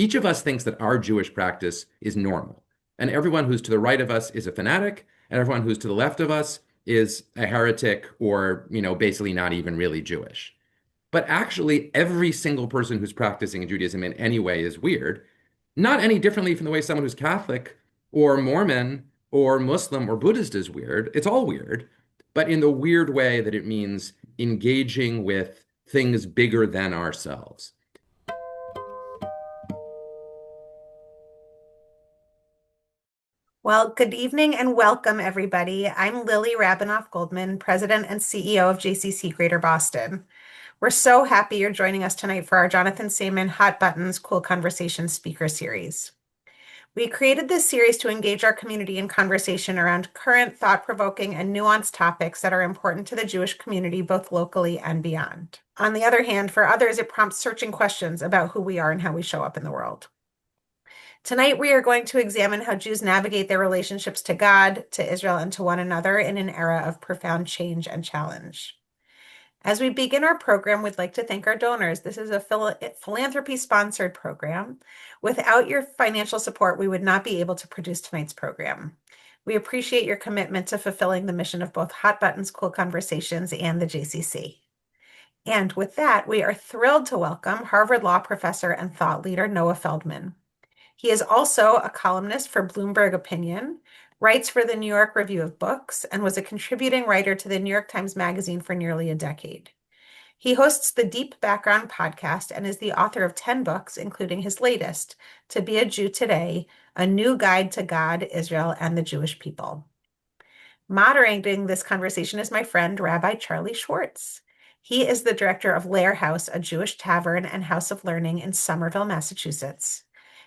each of us thinks that our Jewish practice is normal. And everyone who's to the right of us is a fanatic, and everyone who's to the left of us is a heretic or, basically not even really Jewish. But actually, every single person who's practicing Judaism in any way is weird, not any differently from the way someone who's Catholic or Mormon or Muslim or Buddhist is weird. It's all weird, but in the weird way that it means engaging with things bigger than ourselves. Well, good evening and welcome, everybody. I'm Lily Rabinoff-Goldman, President and CEO of JCC Greater Boston. We're so happy you're joining us tonight for our Jonathan Saman Hot Buttons Cool Conversation speaker series. We created this series to engage our community in conversation around current, thought-provoking, and nuanced topics that are important to the Jewish community, both locally and beyond. On the other hand, for others, it prompts searching questions about who we are and how we show up in the world. Tonight, we are going to examine how Jews navigate their relationships to God, to Israel, and to one another in an era of profound change and challenge. As we begin our program, we'd like to thank our donors. This is a philanthropy-sponsored program. Without your financial support, we would not be able to produce tonight's program. We appreciate your commitment to fulfilling the mission of both Hot Buttons, Cool Conversations, and the JCC. And with that, we are thrilled to welcome Harvard Law Professor and thought leader Noah Feldman. He is also a columnist for Bloomberg Opinion, writes for the New York Review of Books, and was a contributing writer to the New York Times Magazine for nearly a decade. He hosts the Deep Background podcast and is the author of 10 books, including his latest, To Be a Jew Today, A New Guide to God, Israel, and the Jewish People. Moderating this conversation is my friend, Rabbi Charlie Schwartz. He is the director of Lehrhaus, a Jewish tavern and house of learning in Somerville, Massachusetts.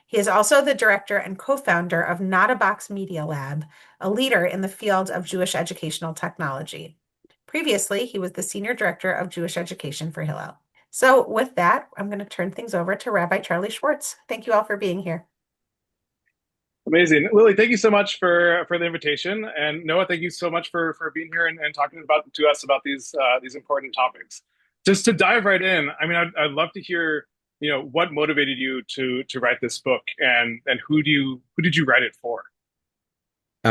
He is also the director and co-founder of Not a Box Media Lab, a leader in the field of Jewish educational technology. Previously, he was the senior director of Jewish education for Hillel. So with that, I'm going to turn things over to Rabbi Charlie Schwartz. Thank you all for being here. Amazing. Lily, thank you so much for the invitation. And Noah, thank you so much for being here and talking to us about these important topics. Just to dive right in, I mean, I'd love to hear, what motivated you to write this book, and who did you write it for?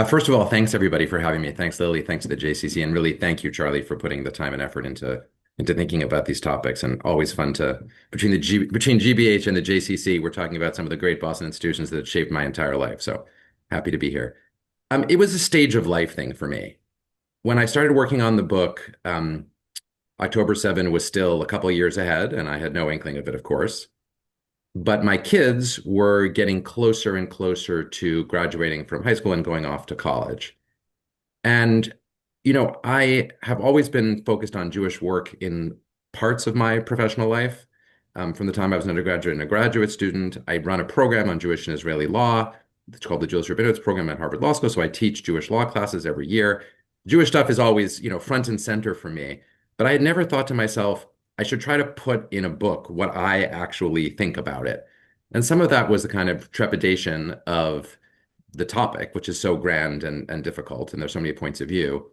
First of all, thanks everybody for having me. Thanks, Lily. Thanks to the JCC, and really thank you, Charlie, for putting the time and effort into thinking about these topics. And always fun to between GBH and the JCC, we're talking about some of the great Boston institutions that have shaped my entire life. So happy to be here. It was a stage of life thing for me. When I started working on the book, October 7 was still a couple of years ahead, and I had no inkling of it, of course. But my kids were getting closer and closer to graduating from high school and going off to college. And, I have always been focused on Jewish work in parts of my professional life. From the time I was an undergraduate and a graduate student, I run a program on Jewish and Israeli law. It's called the Jewish Rabbinics program at Harvard Law School. So I teach Jewish law classes every year. Jewish stuff is always, front and center for me. But I had never thought to myself, I should try to put in a book what I actually think about it. And some of that was the kind of trepidation of the topic, which is so grand and difficult, and there's so many points of view.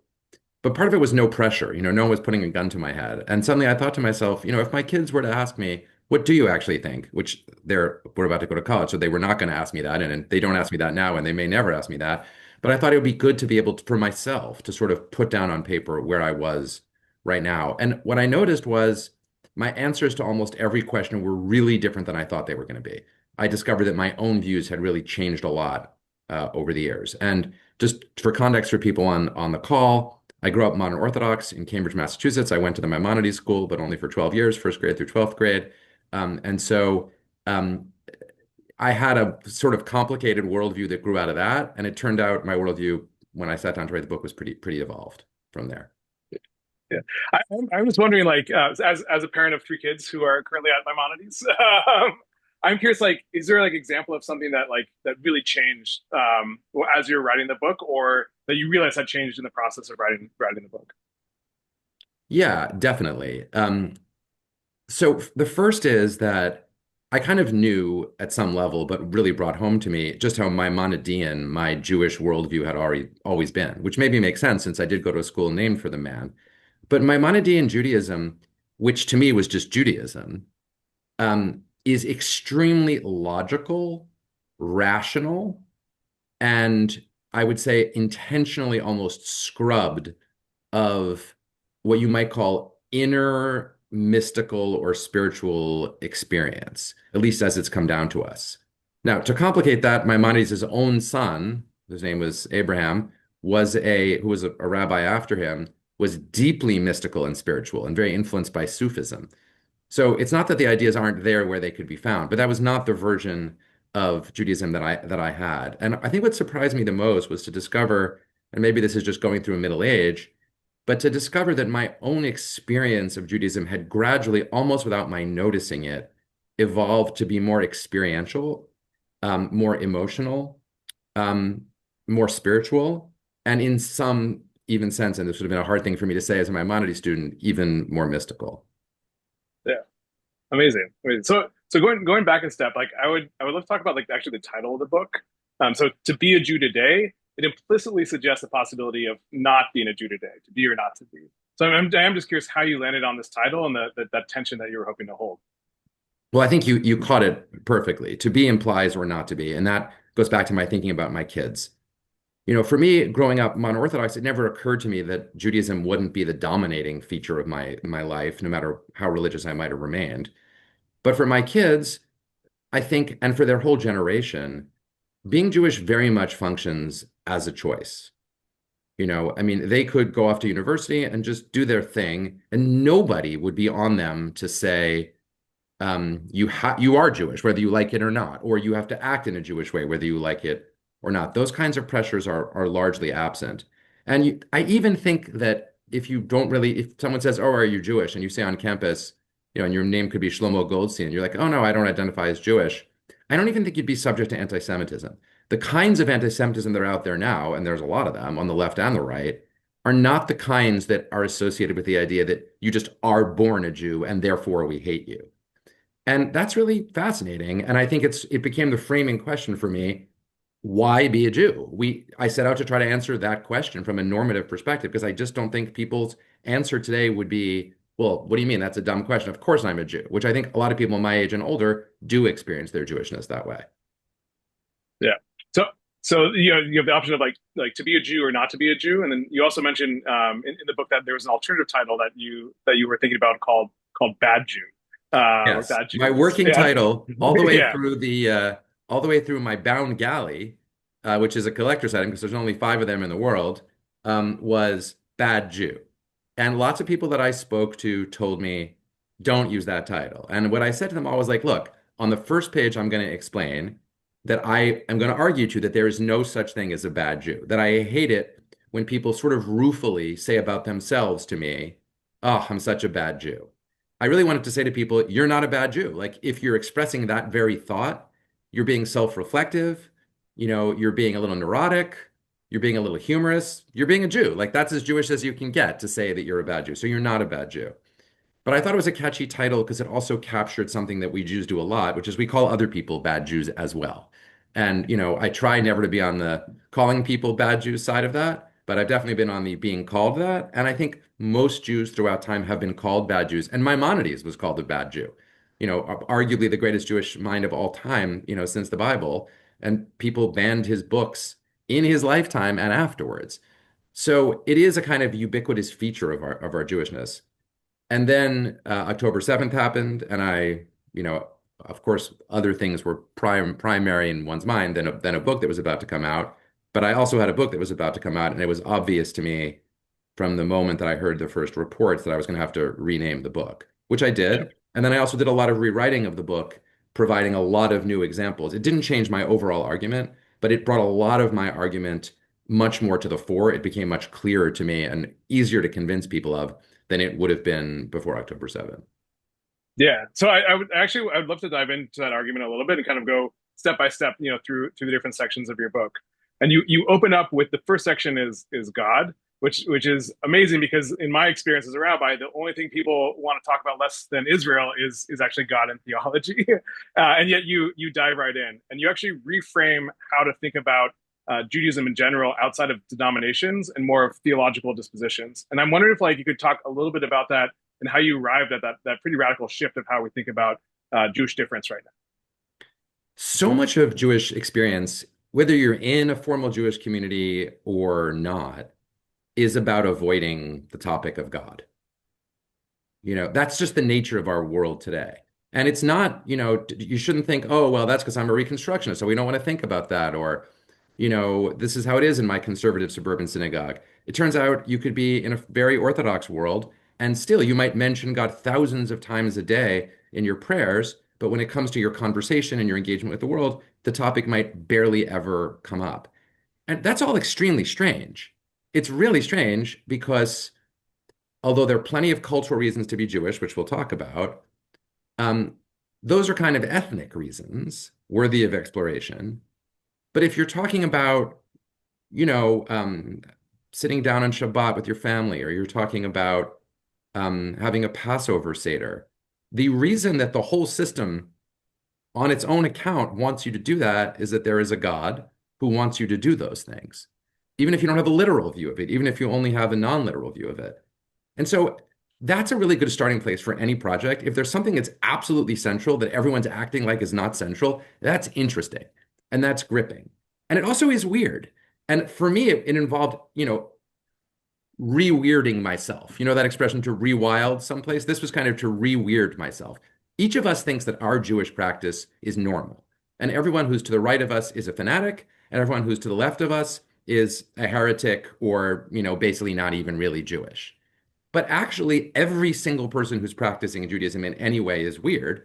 But part of it was no pressure. No one was putting a gun to my head. And suddenly I thought to myself, if my kids were to ask me, what do you actually think? Which we're about to go to college, so they were not going to ask me that. And they don't ask me that now, and they may never ask me that. But I thought it would be good to be able to, for myself, to sort of put down on paper where I was right now. And what I noticed was my answers to almost every question were really different than I thought they were going to be. I discovered that my own views had really changed a lot over the years. And just for context for people on the call, I grew up modern Orthodox in Cambridge, Massachusetts. I went to the Maimonides school, but only for 12 years, first grade through 12th grade. I had a sort of complicated worldview that grew out of that. And it turned out my worldview, when I sat down to write the book, was pretty evolved from there. Yeah, I was wondering, as a parent of three kids who are currently at Maimonides, I'm curious, is there example of something that really changed as you're writing the book, or that you realized had changed in the process of writing the book? Yeah, definitely. So the first is that I kind of knew at some level, but really brought home to me just how Maimonidean my Jewish worldview had always been, which maybe makes sense since I did go to a school named for the man. But Maimonidean Judaism, which to me was just Judaism, is extremely logical, rational, and I would say intentionally almost scrubbed of what you might call inner mystical or spiritual experience, at least as it's come down to us. Now, to complicate that, Maimonides' own son, whose name was Abraham, who was a rabbi after him, was deeply mystical and spiritual and very influenced by Sufism. So it's not that the ideas aren't there where they could be found, but that was not the version of Judaism that I had. And I think what surprised me the most was to discover, and maybe this is just going through middle age, but to discover that my own experience of Judaism had gradually, almost without my noticing it, evolved to be more experiential, more emotional, um, more spiritual, and in some even sense, and this would have been a hard thing for me to say as a Maimonides student, even more mystical. Yeah. Amazing. Amazing. So going back a step, like I would love to talk about like actually the title of the book. So to be a Jew today, it implicitly suggests the possibility of not being a Jew today, to be or not to be. So I'm just curious how you landed on this title and that tension that you were hoping to hold. Well, I think you caught it perfectly. To be implies or not to be, and that goes back to my thinking about my kids. For me, growing up mono-Orthodox, it never occurred to me that Judaism wouldn't be the dominating feature of my life, no matter how religious I might have remained. But for my kids, I think, and for their whole generation, being Jewish very much functions as a choice. I mean, they could go off to university and just do their thing, and nobody would be on them to say, you are Jewish, whether you like it or not, or you have to act in a Jewish way, whether you like it or not. Those kinds of pressures are largely absent. And I even think that if someone says, "Oh, are you Jewish?" and you say on campus, and your name could be Shlomo Goldstein, and you're like, "Oh no, I don't identify as Jewish." I don't even think you'd be subject to anti-Semitism. The kinds of anti-Semitism that are out there now, and there's a lot of them on the left and the right, are not the kinds that are associated with the idea that you just are born a Jew and therefore we hate you. And that's really fascinating. And I think it became the framing question for me. Why be a Jew? I set out to try to answer that question from a normative perspective because I just don't think people's answer today would be, well, what do you mean? That's a dumb question. Of course I'm a Jew, which I think a lot of people my age and older do experience their Jewishness that way. Yeah. So you have the option of like to be a Jew or not to be a Jew, and then you also mentioned in the book that there was an alternative title that you were thinking about called Bad Jew, or Yes. Bad My Jews. working Yeah. title, all the way Yeah. through all the way through my bound galley, which is a collector's item because there's only five of them in the world, was Bad Jew. And lots of people that I spoke to told me, don't use that title. And what I said to them all was like, look, on the first page, I'm going to explain that I am going to argue to you that there is no such thing as a bad Jew, that I hate it when people sort of ruefully say about themselves to me, oh, I'm such a bad Jew. I really wanted to say to people, you're not a bad Jew. Like if you're expressing that very thought, you're being self-reflective, you're being a little neurotic, you're being a little humorous, you're being a Jew. Like that's as Jewish as you can get to say that you're a bad Jew. So you're not a bad Jew. But I thought it was a catchy title because it also captured something that we Jews do a lot, which is we call other people bad Jews as well. And, I try never to be on the calling people bad Jews side of that, but I've definitely been on the being called that. And I think most Jews throughout time have been called bad Jews. And Maimonides was called a bad Jew, arguably the greatest Jewish mind of all time, since the Bible. And people banned his books in his lifetime and afterwards. So it is a kind of ubiquitous feature of our Jewishness. And then October 7th happened, and of course, other things were primary in one's mind than a book that was about to come out. But I also had a book that was about to come out, and it was obvious to me from the moment that I heard the first reports that I was going to have to rename the book, which I Yeah. did. And then I also did a lot of rewriting of the book, providing a lot of new examples. It didn't change my overall argument, but it brought a lot of my argument much more to the fore. It became much clearer to me and easier to convince people of than it would have been before October 7th. Yeah. So I'd love to dive into that argument a little bit and kind of go step by step, through the different sections of your book. And you open up with the first section is God, which is amazing because in my experience as a rabbi, the only thing people want to talk about less than Israel is actually God and theology. And yet you dive right in and you actually reframe how to think about Judaism in general outside of denominations and more of theological dispositions. And I'm wondering if you could talk a little bit about that and how you arrived at that pretty radical shift of how we think about Jewish difference right now? So much of Jewish experience, whether you're in a formal Jewish community or not, is about avoiding the topic of God. That's just the nature of our world today. And it's not, you shouldn't think, oh, well, that's because I'm a Reconstructionist, so we don't want to think about that. Or, this is how it is in my conservative suburban synagogue. It turns out you could be in a very Orthodox world, and still you might mention God thousands of times a day in your prayers. But when it comes to your conversation and your engagement with the world, the topic might barely ever come up. And that's all extremely strange. It's really strange because although there are plenty of cultural reasons to be Jewish, which we'll talk about, um, those are kind of ethnic reasons worthy of exploration. But if you're talking about, you know, um, sitting down on Shabbat with your family, or you're talking about having a Passover Seder, the reason that the whole system on its own account wants you to do that is that there is a God who wants you to do those things, even if you don't have a literal view of it, even if you only have a non-literal view of it. And so that's a really good starting place for any project. If there's something that's absolutely central that everyone's acting like is not central, that's interesting and that's gripping. And it also is weird. And for me, it involved, re-weirding myself. You know that expression to rewild someplace? This was kind of to re-weird myself. Each of us thinks that our Jewish practice is normal. And everyone who's to the right of us is a fanatic, and everyone who's to the left of us is a heretic or, basically not even really Jewish. But actually, every single person who's practicing Judaism in any way is weird,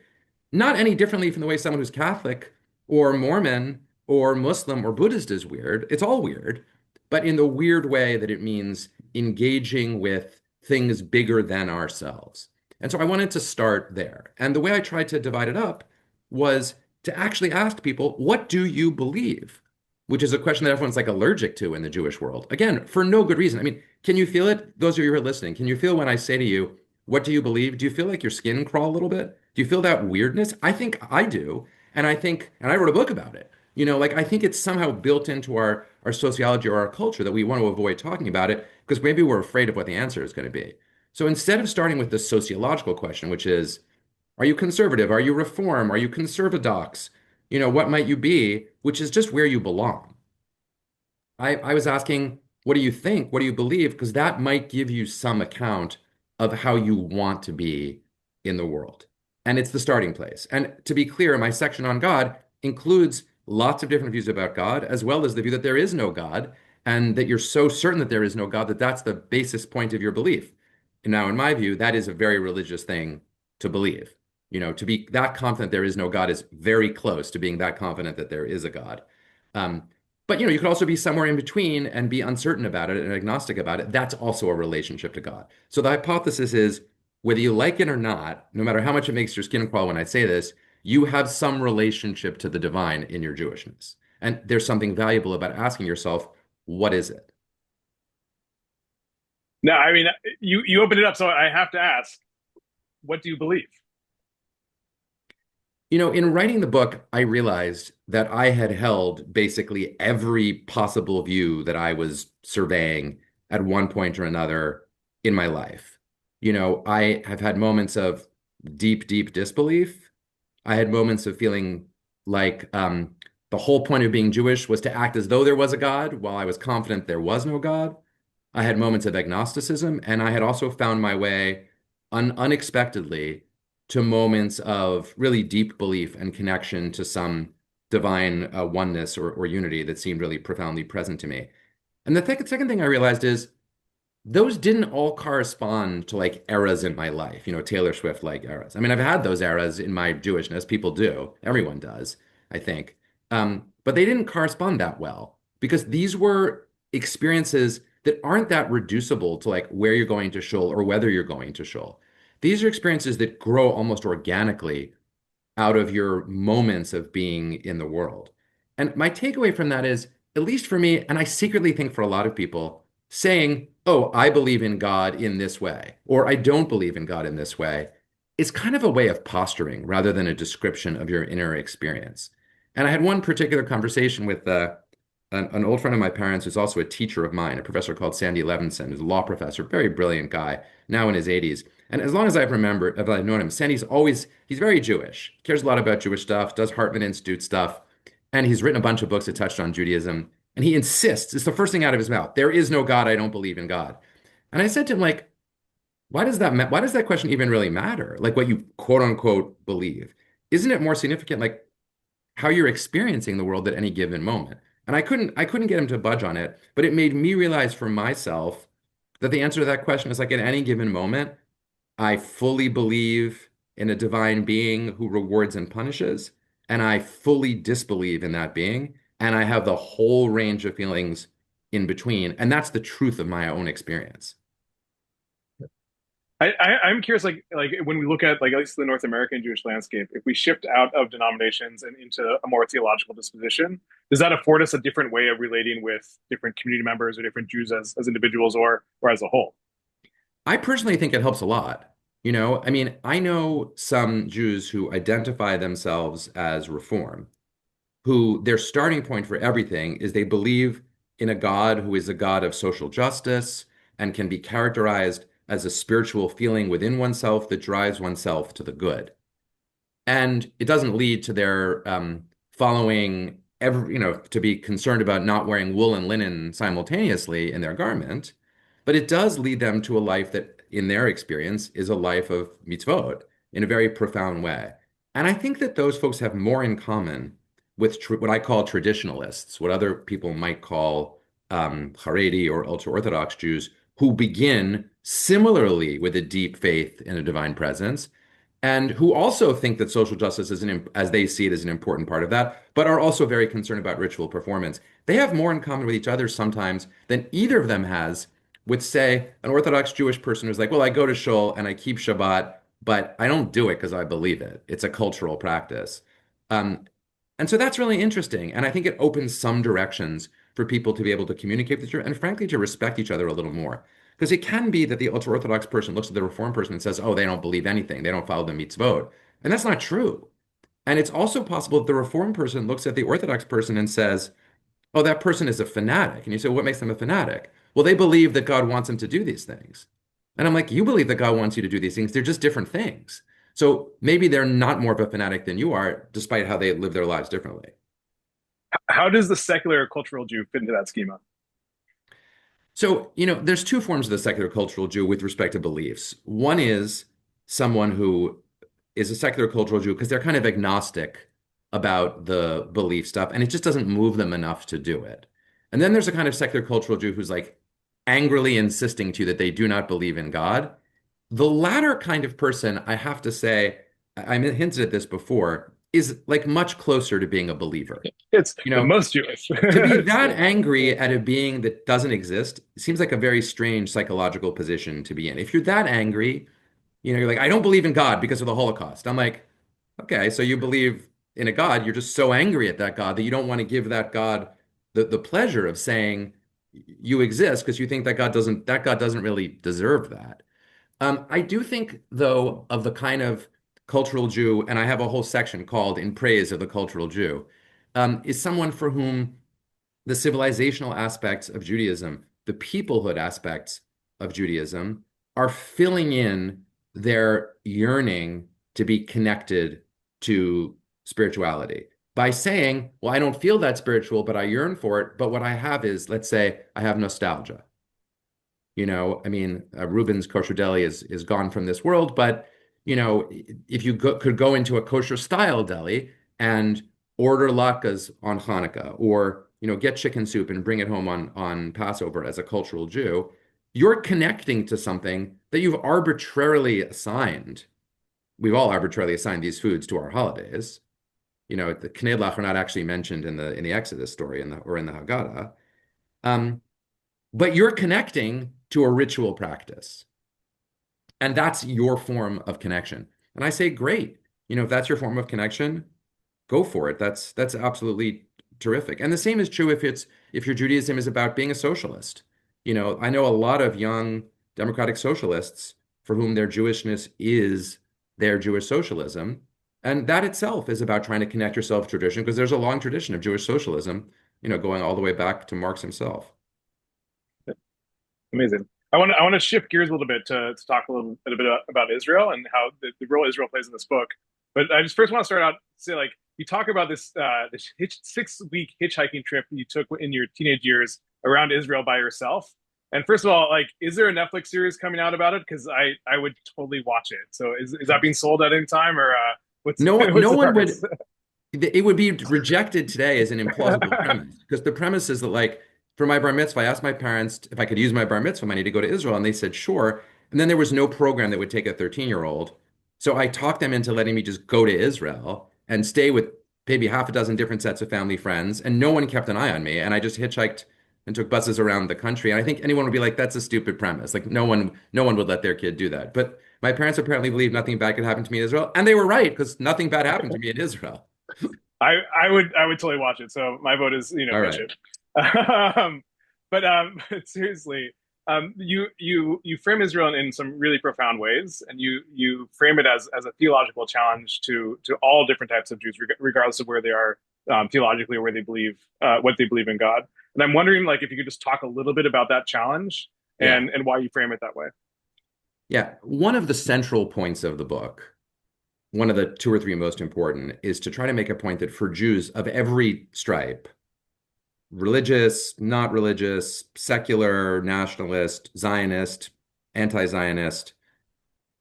not any differently from the way someone who's Catholic or Mormon or Muslim or Buddhist is weird. It's all weird, but in the weird way that it means engaging with things bigger than ourselves. And so I wanted to start there. And the way I tried to divide it up was to actually ask people, what do you believe? Which is a question that everyone's like allergic to in the Jewish world. Again, for no good reason. I mean, can you feel it? Those of you who are listening, can you feel when I say to you, what do you believe? Do you feel like your skin crawl a little bit? Do you feel that weirdness? I think I do. And I wrote a book about it. I think it's somehow built into our sociology or our culture that we want to avoid talking about it because maybe we're afraid of what the answer is going to be. So instead of starting with the sociological question, which is, are you conservative? Are you reform? Are you conservadox? What might you be? Which is just where you belong. I was asking, what do you think? What do you believe? Because that might give you some account of how you want to be in the world. And it's the starting place. And to be clear, my section on God includes lots of different views about God, as well as the view that there is no God, and that you're so certain that there is no God that that's the basis point of your belief. And now, in my view, that is a very religious thing to believe. To be that confident there is no God is very close to being that confident that there is a God. But you could also be somewhere in between and be uncertain about it and agnostic about it. That's also a relationship to God. So the hypothesis is whether you like it or not, no matter how much it makes your skin crawl when I say this, you have some relationship to the divine in your Jewishness. And there's something valuable about asking yourself, what is it? No, I mean, you opened it up, so I have to ask, what do you believe? In writing the book, I realized that I had held basically every possible view that I was surveying at one point or another in my life. I have had moments of deep, deep disbelief. I had moments of feeling like the whole point of being Jewish was to act as though there was a God while I was confident there was no God. I had moments of agnosticism, and I had also found my way unexpectedly to moments of really deep belief and connection to some divine oneness or unity that seemed really profoundly present to me. And the second thing I realized is those didn't all correspond to like eras in my life, Taylor Swift like eras. I mean, I've had those eras in my Jewishness. People do. Everyone does, I think. But they didn't correspond that well because these were experiences that aren't that reducible to like where you're going to shul or whether you're going to shul. These are experiences that grow almost organically out of your moments of being in the world. And my takeaway from that is, at least for me, and I secretly think for a lot of people, saying, oh, I believe in God in this way, or I don't believe in God in this way, is kind of a way of posturing rather than a description of your inner experience. And I had one particular conversation with an old friend of my parents who's also a teacher of mine, a professor called Sandy Levinson, who's a law professor, very brilliant guy, now in his 80s. And as long as I've remembered, if I've known him, he's very Jewish, cares a lot about Jewish stuff, does Hartman Institute stuff, and he's written a bunch of books that touched on Judaism. And he insists, it's the first thing out of his mouth, there is no God, I don't believe in God. And I said to him, like, why does that question even really matter? Like what you quote unquote believe. Isn't it more significant, like how you're experiencing the world at any given moment? And I couldn't get him to budge on it, but it made me realize for myself that the answer to that question is like at any given moment, I fully believe in a divine being who rewards and punishes, and I fully disbelieve in that being, and I have the whole range of feelings in between, and that's the truth of my own experience. I'm curious, like when we look at like at least the North American Jewish landscape, if we shift out of denominations and into a more theological disposition, does that afford us a different way of relating with different community members or different Jews as individuals or as a whole? I personally think it helps a lot. I mean, I know some Jews who identify themselves as Reform, who their starting point for everything is they believe in a God who is a God of social justice and can be characterized as a spiritual feeling within oneself that drives oneself to the good. And it doesn't lead to their following to be concerned about not wearing wool and linen simultaneously in their garment, but it does lead them to a life that, in their experience, is a life of mitzvot in a very profound way. And I think that those folks have more in common with what I call traditionalists, what other people might call Haredi or ultra-Orthodox Jews, who begin similarly with a deep faith in a divine presence and who also think that social justice is as they see it as an important part of that, but are also very concerned about ritual performance. They have more in common with each other sometimes than either of them has with, say, an Orthodox Jewish person who's like, well, I go to shul and I keep Shabbat, but I don't do it because I believe it. It's a cultural practice. Um, and so that's really interesting. And I think it opens some directions for people to be able to communicate with each other and frankly to respect each other a little more. Because it can be that the ultra-Orthodox person looks at the Reform person and says, oh, they don't believe anything. They don't follow the mitzvot. And that's not true. And it's also possible that the Reform person looks at the Orthodox person and says, oh, that person is a fanatic. And you say, what makes them a fanatic? Well, they believe that God wants them to do these things. And I'm like, you believe that God wants you to do these things. They're just different things. So maybe they're not more of a fanatic than you are, despite how they live their lives differently. How does the secular cultural Jew fit into that schema? So, there's two forms of the secular cultural Jew with respect to beliefs. One is someone who is a secular cultural Jew because they're kind of agnostic about the belief stuff, and it just doesn't move them enough to do it. And then there's a kind of secular cultural Jew who's like angrily insisting to you that they do not believe in God. The latter kind of person, I have to say, I hinted at this before, is like much closer to being a believer. It's You the know, most Jewish. to be that angry at a being that doesn't exist seems like a very strange psychological position to be in. If you're that angry, you're like, I don't believe in God because of the Holocaust. I'm like, okay, so you believe in a God, you're just so angry at that God that you don't want to give that God the pleasure of saying you exist because you think that God doesn't really deserve that. I do think, though, of the kind of cultural Jew, and I have a whole section called In Praise of the Cultural Jew, is someone for whom the civilizational aspects of Judaism, the peoplehood aspects of Judaism, are filling in their yearning to be connected to spirituality by saying, well, I don't feel that spiritual, but I yearn for it. But what I have is, let's say, I have nostalgia. I mean, Reuben's kosher deli is gone from this world, but if you could go into a kosher style deli and order latkes on Hanukkah, or get chicken soup and bring it home on Passover as a cultural Jew, you're connecting to something that you've arbitrarily assigned. We've all arbitrarily assigned these foods to our holidays. The knedlach are not actually mentioned in the Exodus story or in the Haggadah. But you're connecting to a ritual practice. And that's your form of connection. And I say, great. If that's your form of connection, go for it. That's absolutely terrific. And the same is true if your Judaism is about being a socialist. I know a lot of young democratic socialists for whom their Jewishness is their Jewish socialism. And that itself is about trying to connect yourself to tradition because there's a long tradition of Jewish socialism, going all the way back to Marx himself. Amazing. I want to shift gears a little bit to talk a little bit about Israel and how the role Israel plays in this book. But I just first want to start out say like you talk about this 6 week hitchhiking trip you took in your teenage years around Israel by yourself. And first of all, like, is there a Netflix series coming out about it? Because I would totally watch it. So is that being sold at any time, or what's No one, what's no the one premise? would. It would be rejected today as an implausible premise because the premise is that, like, for my bar mitzvah, I asked my parents if I could use my bar mitzvah money to go to Israel, and they said sure. And then there was no program that would take a 13-year-old. So I talked them into letting me just go to Israel and stay with maybe half a dozen different sets of family friends, and no one kept an eye on me. And I just hitchhiked and took buses around the country. And I think anyone would be like, that's a stupid premise. Like no one would let their kid do that. But my parents apparently believed nothing bad could happen to me in Israel, and they were right because nothing bad happened to me in Israel. I would totally watch it. So my vote is All pitch right. it. um, but seriously, you frame Israel in some really profound ways, and you frame it as a theological challenge to all different types of Jews, regardless of where they are theologically or where they believe what they believe in God. And I'm wondering, like, if you could just talk a little bit about that challenge Yeah. and why you frame it that way. Yeah. One of the central points of the book, one of the two or three most important, is to try to make a point that for Jews of every stripe, religious, not religious, secular, nationalist, Zionist, anti-Zionist,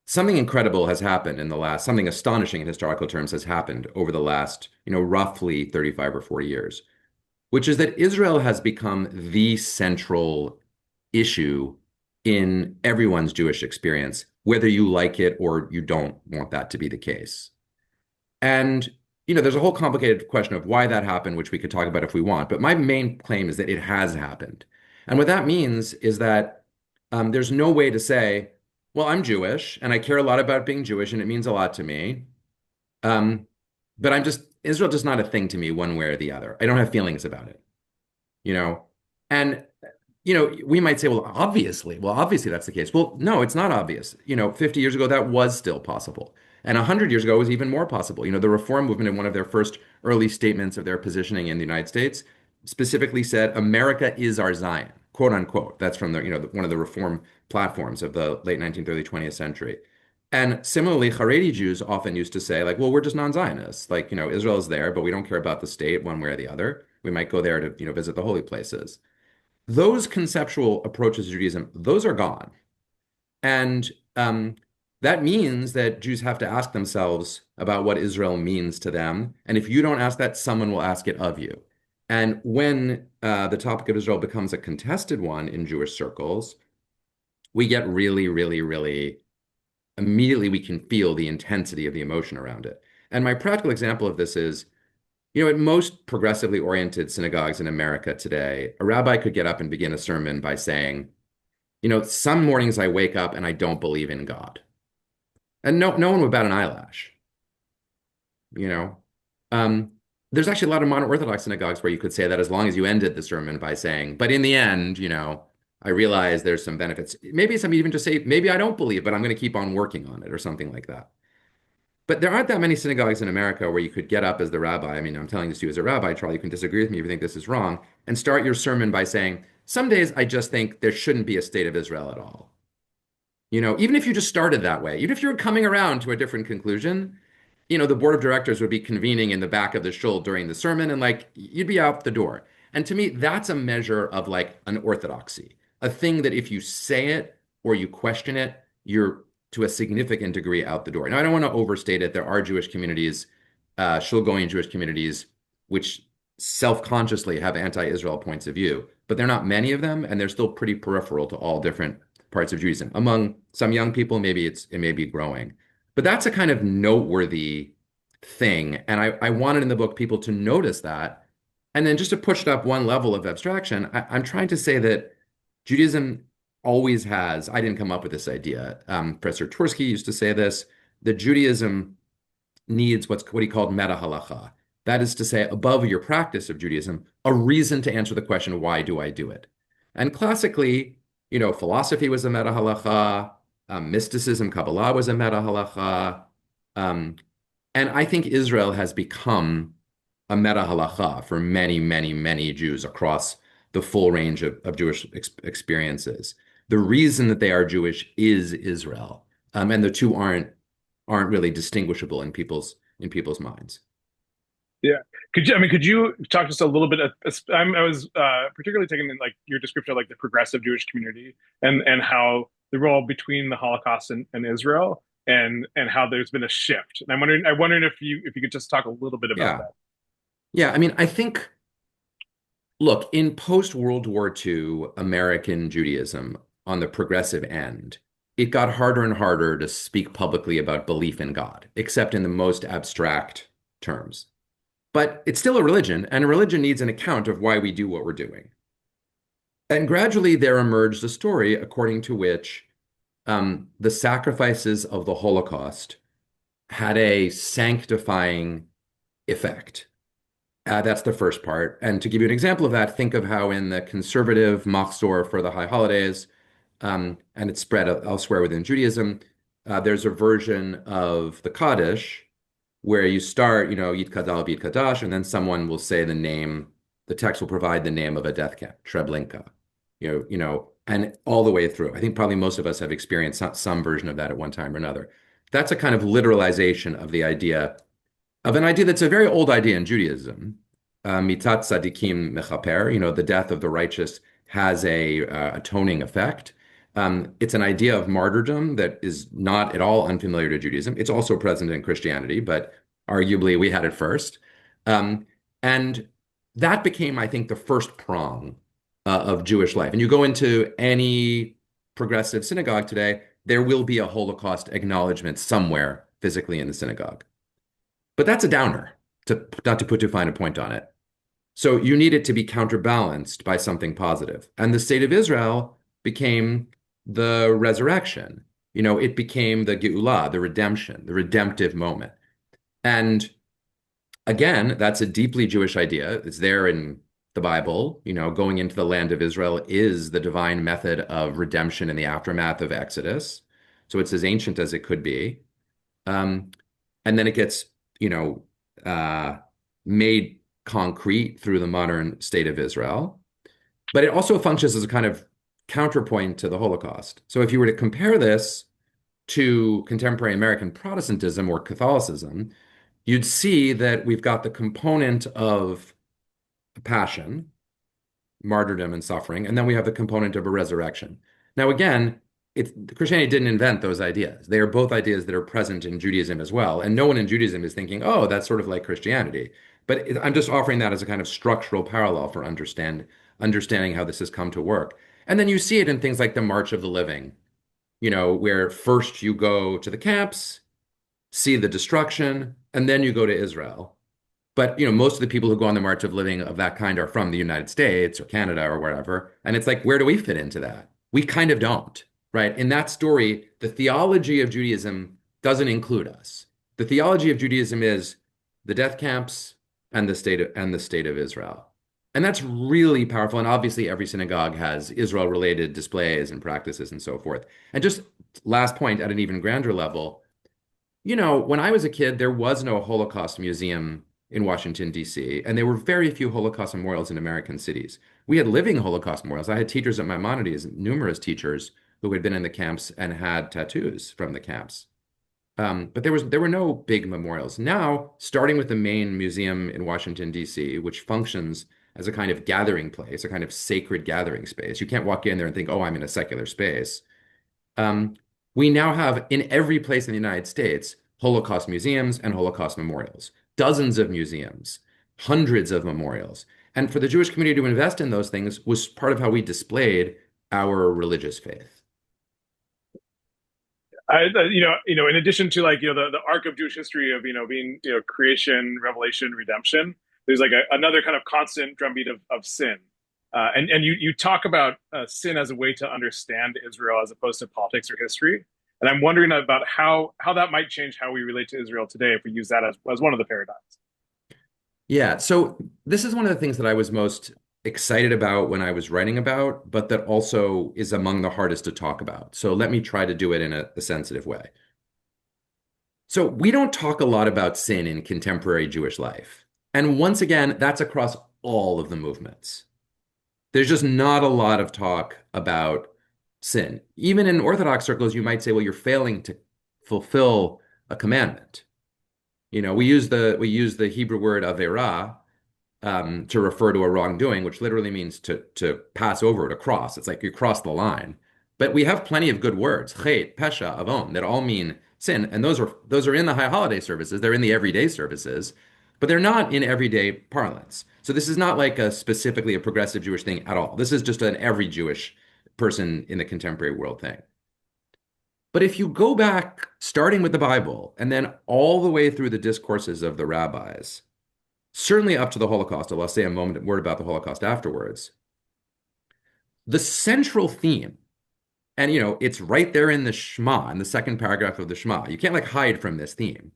something incredible has happened in the last, something astonishing in historical terms has happened over the last, roughly 35 or 40 years, which is that Israel has become the central issue in everyone's Jewish experience, whether you like it or you don't want that to be the case. And, there's a whole complicated question of why that happened, which we could talk about if we want. But my main claim is that it has happened. And what that means is that there's no way to say, well, I'm Jewish and I care a lot about being Jewish and it means a lot to me. Um, but Israel just not a thing to me one way or the other. I don't have feelings about it, you know? And we might say, well, obviously that's the case. Well, no, it's not obvious. 50 years ago, that was still possible. And 100 years ago, it was even more possible. The Reform movement, in one of their first early statements of their positioning in the United States, specifically said, America is our Zion, quote unquote. That's from one of the Reform platforms of the late 19th, early 20th century. And similarly, Haredi Jews often used to say, like, well, we're just non-Zionists. Like, Israel is there, but we don't care about the state one way or the other. We might go there to, visit the holy places. Those conceptual approaches to Judaism, those are gone. And that means that Jews have to ask themselves about what Israel means to them. And if you don't ask that, someone will ask it of you. And when the topic of Israel becomes a contested one in Jewish circles, we get really, really, really, immediately we can feel the intensity of the emotion around it. And my practical example of this is, at most progressively oriented synagogues in America today, a rabbi could get up and begin a sermon by saying, some mornings I wake up and I don't believe in God. And no one would bat an eyelash. You know, there's actually a lot of modern Orthodox synagogues where you could say that as long as you ended the sermon by saying, but in the end, I realize there's some benefits. Maybe some even just say, maybe I don't believe, but I'm going to keep on working on it or something like that. But there aren't that many synagogues in America where you could get up as the rabbi. I mean, I'm telling this to you as a rabbi, Charlie, you can disagree with me if you think this is wrong, and start your sermon by saying, some days I just think there shouldn't be a state of Israel at all. Even if you just started that way, even if you were coming around to a different conclusion, the board of directors would be convening in the back of the shul during the sermon and like you'd be out the door. And to me, that's a measure of like an orthodoxy, a thing that if you say it or you question it, you're to a significant degree out the door. Now, I don't want to overstate it. There are Jewish communities, shul-going Jewish communities, which self-consciously have anti-Israel points of view, but there are not many of them, and they're still pretty peripheral to all different parts of Judaism. Among some young people, maybe it may be growing. But that's a kind of noteworthy thing. And I wanted in the book people to notice that. And then just to push it up one level of abstraction, I'm trying to say that Judaism always has, I didn't come up with this idea. Professor Twersky used to say this, that Judaism needs what he called meta halacha. That is to say, above your practice of Judaism, a reason to answer the question, why do I do it? And classically, philosophy was a meta halacha, mysticism, Kabbalah was a meta halacha. And I think Israel has become a meta halacha for many, many, many Jews across the full range of Jewish experiences. The reason that they are Jewish is Israel, and the two aren't really distinguishable in people's minds. Yeah. Could you talk just a little bit? I was particularly taken in like your description of like the progressive Jewish community and how the role between the Holocaust and Israel and how there's been a shift. And I'm wondering if you could just talk a little bit about Yeah. that. Yeah. I mean, I think, look, in post-World War II American Judaism on the progressive end, it got harder and harder to speak publicly about belief in God, except in the most abstract terms. But it's still a religion, and a religion needs an account of why we do what we're doing. And gradually there emerged a story according to which the sacrifices of the Holocaust had a sanctifying effect. That's the first part. And to give you an example of that, think of how in the conservative Machzor for the high holidays, and it's spread elsewhere within Judaism, there's a version of the Kaddish where you start, Yit Kadal B'Yit Kadash, and then someone will say the name, the text will provide the name of a death camp, Treblinka, and all the way through. I think probably most of us have experienced some version of that at one time or another. That's a kind of literalization of the idea of an idea that's a very old idea in Judaism. Mitat tzadikim mechaper, the death of the righteous has a atoning effect. It's an idea of martyrdom that is not at all unfamiliar to Judaism. It's also present in Christianity, but arguably we had it first. And that became, I think, the first prong of Jewish life. And you go into any progressive synagogue today, there will be a Holocaust acknowledgement somewhere physically in the synagogue. But that's a downer, not to put too fine a point on it. So you need it to be counterbalanced by something positive. And the state of Israel became the resurrection. It became the Geulah, the redemption, the redemptive moment. And again, that's a deeply Jewish idea. It's there in the Bible. Going into the land of Israel is the divine method of redemption in the aftermath of Exodus. So it's as ancient as it could be. And then it gets made concrete through the modern state of Israel. But it also functions as a kind of counterpoint to the Holocaust. So if you were to compare this to contemporary American Protestantism or Catholicism, you'd see that we've got the component of passion, martyrdom and suffering, and then we have the component of a resurrection. Now, again, Christianity didn't invent those ideas. They are both ideas that are present in Judaism as well. And no one in Judaism is thinking, oh, that's sort of like Christianity. But I'm just offering that as a kind of structural parallel for understanding how this has come to work. And then you see it in things like the March of the Living, where first you go to the camps, see the destruction, and then you go to Israel. But, most of the people who go on the March of Living of that kind are from the United States or Canada or wherever. And it's like, where do we fit into that? We kind of don't. Right? In that story, the theology of Judaism doesn't include us. The theology of Judaism is the death camps and the state of Israel. And that's really powerful. And obviously every synagogue has Israel-related displays and practices and so forth. And just last point at an even grander level, when I was a kid, there was no Holocaust museum in Washington, D.C., and there were very few Holocaust memorials in American cities. We had living Holocaust memorials. I had teachers at Maimonides, numerous teachers who had been in the camps and had tattoos from the camps. But there were no big memorials. Now, starting with the main museum in Washington, D.C., which functions as a kind of gathering place, a kind of sacred gathering space. You can't walk in there and think, oh, I'm in a secular space. We now have in every place in the United States, Holocaust museums and Holocaust memorials, dozens of museums, hundreds of memorials. And for the Jewish community to invest in those things was part of how we displayed our religious faith. In addition to like, the arc of Jewish history of, being, creation, revelation, redemption, there's like another kind of constant drumbeat of sin. And you talk about sin as a way to understand Israel as opposed to politics or history. And I'm wondering about how that might change how we relate to Israel today if we use that as one of the paradigms. Yeah, so this is one of the things that I was most excited about when I was writing about, but that also is among the hardest to talk about. So let me try to do it in a sensitive way. So we don't talk a lot about sin in contemporary Jewish life. And once again, that's across all of the movements. There's just not a lot of talk about sin. Even in Orthodox circles, you might say, well, you're failing to fulfill a commandment. We use the Hebrew word averah to refer to a wrongdoing, which literally means to pass over, to cross. It's like you cross the line. But we have plenty of good words, chet, pesha, avon, that all mean sin, and those are in the high holiday services. They're in the everyday services, but they're not in everyday parlance. So this is not like specifically a progressive Jewish thing at all. This is just an every Jewish person in the contemporary world thing. But if you go back, starting with the Bible, and then all the way through the discourses of the rabbis, certainly up to the Holocaust, although I'll say a word about the Holocaust afterwards, the central theme, and it's right there in the Shema, in the second paragraph of the Shema, you can't like hide from this theme,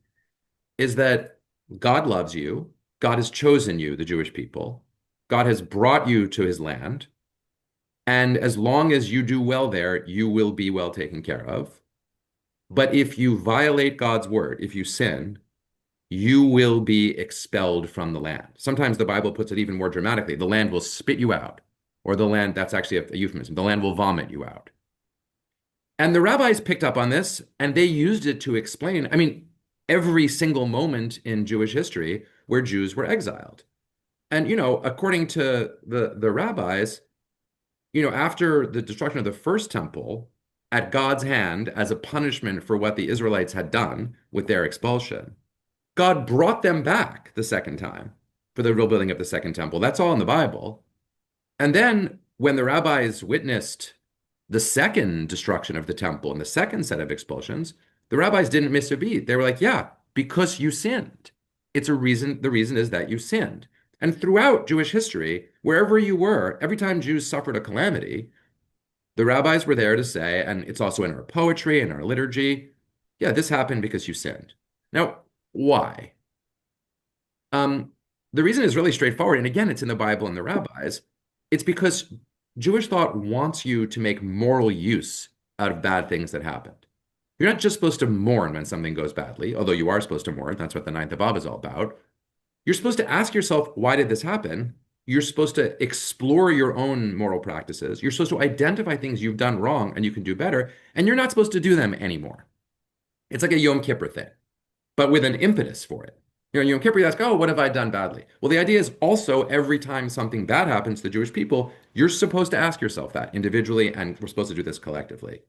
is that God loves you, God has chosen you, the Jewish people, God has brought you to his land, and as long as you do well there, you will be well taken care of. But if you violate God's word, if you sin, you will be expelled from the land. Sometimes the Bible puts it even more dramatically. The land will spit you out, or the land, that's actually a euphemism, the land will vomit you out. And the rabbis picked up on this, and they used it to explain, every single moment in Jewish history where Jews were exiled. And, according to the rabbis, after the destruction of the first temple, at God's hand, as a punishment for what the Israelites had done with their expulsion, God brought them back the second time for the rebuilding of the second temple. That's all in the Bible. And then when the rabbis witnessed the second destruction of the temple and the second set of expulsions, the rabbis didn't miss a beat. They were like, yeah, because you sinned. It's a reason. The reason is that you sinned. And throughout Jewish history, wherever you were, every time Jews suffered a calamity, the rabbis were there to say, and it's also in our poetry and our liturgy, yeah, this happened because you sinned. Now, why? The reason is really straightforward. And again, it's in the Bible and the rabbis. It's because Jewish thought wants you to make moral use out of bad things that happened. You're not just supposed to mourn when something goes badly, although you are supposed to mourn. That's what the Ninth of Av is all about. You're supposed to ask yourself, why did this happen? You're supposed to explore your own moral practices. You're supposed to identify things you've done wrong and you can do better, and you're not supposed to do them anymore. It's like a Yom Kippur thing, but with an impetus for it. In Yom Kippur, you ask, oh, what have I done badly? Well, the idea is also every time something bad happens to the Jewish people, you're supposed to ask yourself that individually, and we're supposed to do this collectively.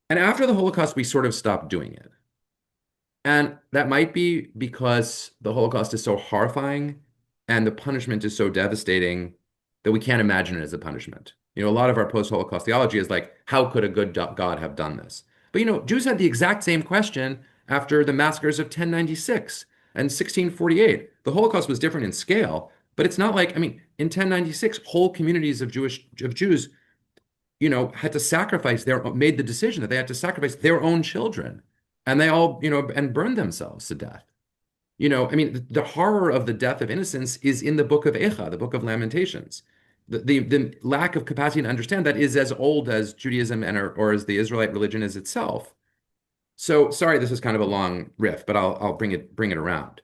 And after the Holocaust, we sort of stopped doing it. And that might be because the Holocaust is so horrifying and the punishment is so devastating that we can't imagine it as a punishment. A lot of our post-Holocaust theology is like, how could a good God have done this? But Jews had the exact same question after the massacres of 1096 and 1648. The Holocaust was different in scale, but it's not like, in 1096, whole communities of Jews, had to sacrifice made the decision that they had to sacrifice their own children, and they all, and burned themselves to death. The horror of the death of innocence is in the book of Echa, the book of Lamentations. The lack of capacity to understand that is as old as Judaism or as the Israelite religion is itself. So sorry, this is kind of a long riff, but I'll bring it around.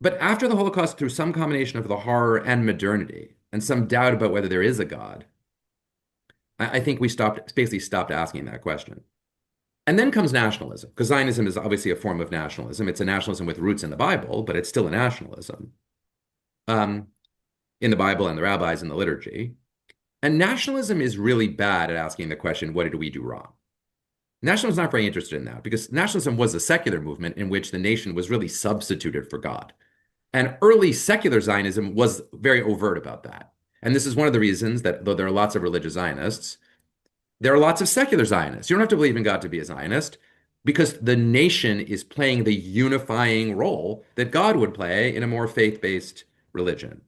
But after the Holocaust, through some combination of the horror and modernity and some doubt about whether there is a God, I think we basically stopped asking that question. And then comes nationalism, because Zionism is obviously a form of nationalism. It's a nationalism with roots in the Bible, but it's still a nationalism in the Bible and the rabbis and the liturgy. And nationalism is really bad at asking the question, what did we do wrong? Nationalism is not very interested in that, because nationalism was a secular movement in which the nation was really substituted for God. And early secular Zionism was very overt about that. And this is one of the reasons that though there are lots of religious Zionists, there are lots of secular Zionists. You don't have to believe in God to be a Zionist, because the nation is playing the unifying role that God would play in a more faith-based religion.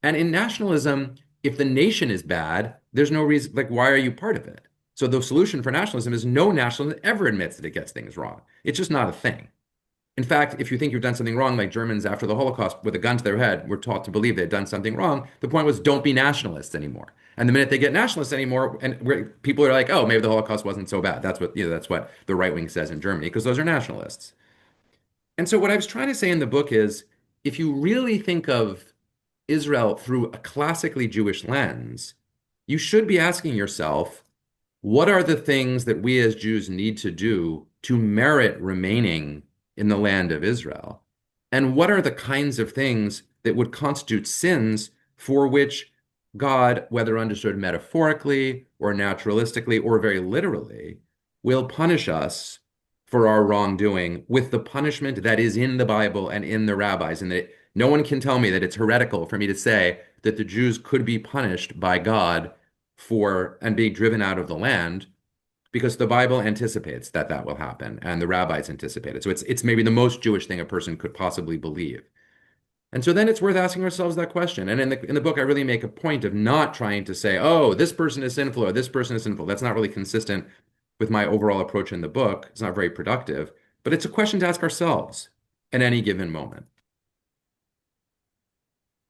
And in nationalism, if the nation is bad, there's no reason, like, why are you part of it? So the solution for nationalism is no nationalism ever admits that it gets things wrong. It's just not a thing. In fact, if you think you've done something wrong, like Germans after the Holocaust with a gun to their head were taught to believe they'd done something wrong, the point was don't be nationalists anymore. And the minute they get nationalists anymore, and people are like, oh, maybe the Holocaust wasn't so bad. That's what the right wing says in Germany, because those are nationalists. And so what I was trying to say in the book is, if you really think of Israel through a classically Jewish lens, you should be asking yourself, what are the things that we as Jews need to do to merit remaining in the land of Israel? And what are the kinds of things that would constitute sins for which God, whether understood metaphorically or naturalistically or very literally, will punish us for our wrongdoing with the punishment that is in the Bible and in the rabbis? And that no one can tell me that it's heretical for me to say that the Jews could be punished by God for and being driven out of the land, because the Bible anticipates that that will happen and the rabbis anticipate it. So it's maybe the most Jewish thing a person could possibly believe. And so then it's worth asking ourselves that question. And in the book, I really make a point of not trying to say, oh, this person is sinful or this person is sinful. That's not really consistent with my overall approach in the book. It's not very productive, but it's a question to ask ourselves at any given moment.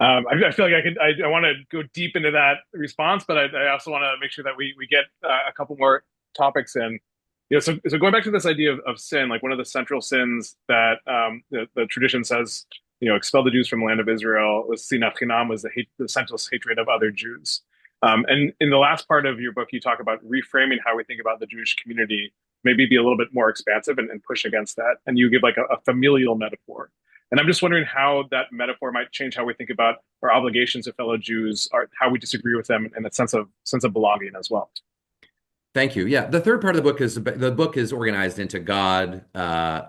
I feel like I want to go deep into that response, but I also want to make sure that we get a couple more topics in. So going back to this idea of sin, like one of the central sins that the tradition says, expel the Jews from the land of Israel was sinat chinam, was the senseless hatred of other Jews. And in the last part of your book, you talk about reframing how we think about the Jewish community, maybe be a little bit more expansive and push against that. And you give like a familial metaphor. And I'm just wondering how that metaphor might change how we think about our obligations to fellow Jews, or how we disagree with them, and that sense of belonging as well. Thank you. Yeah, the third part of the book is organized into God, uh,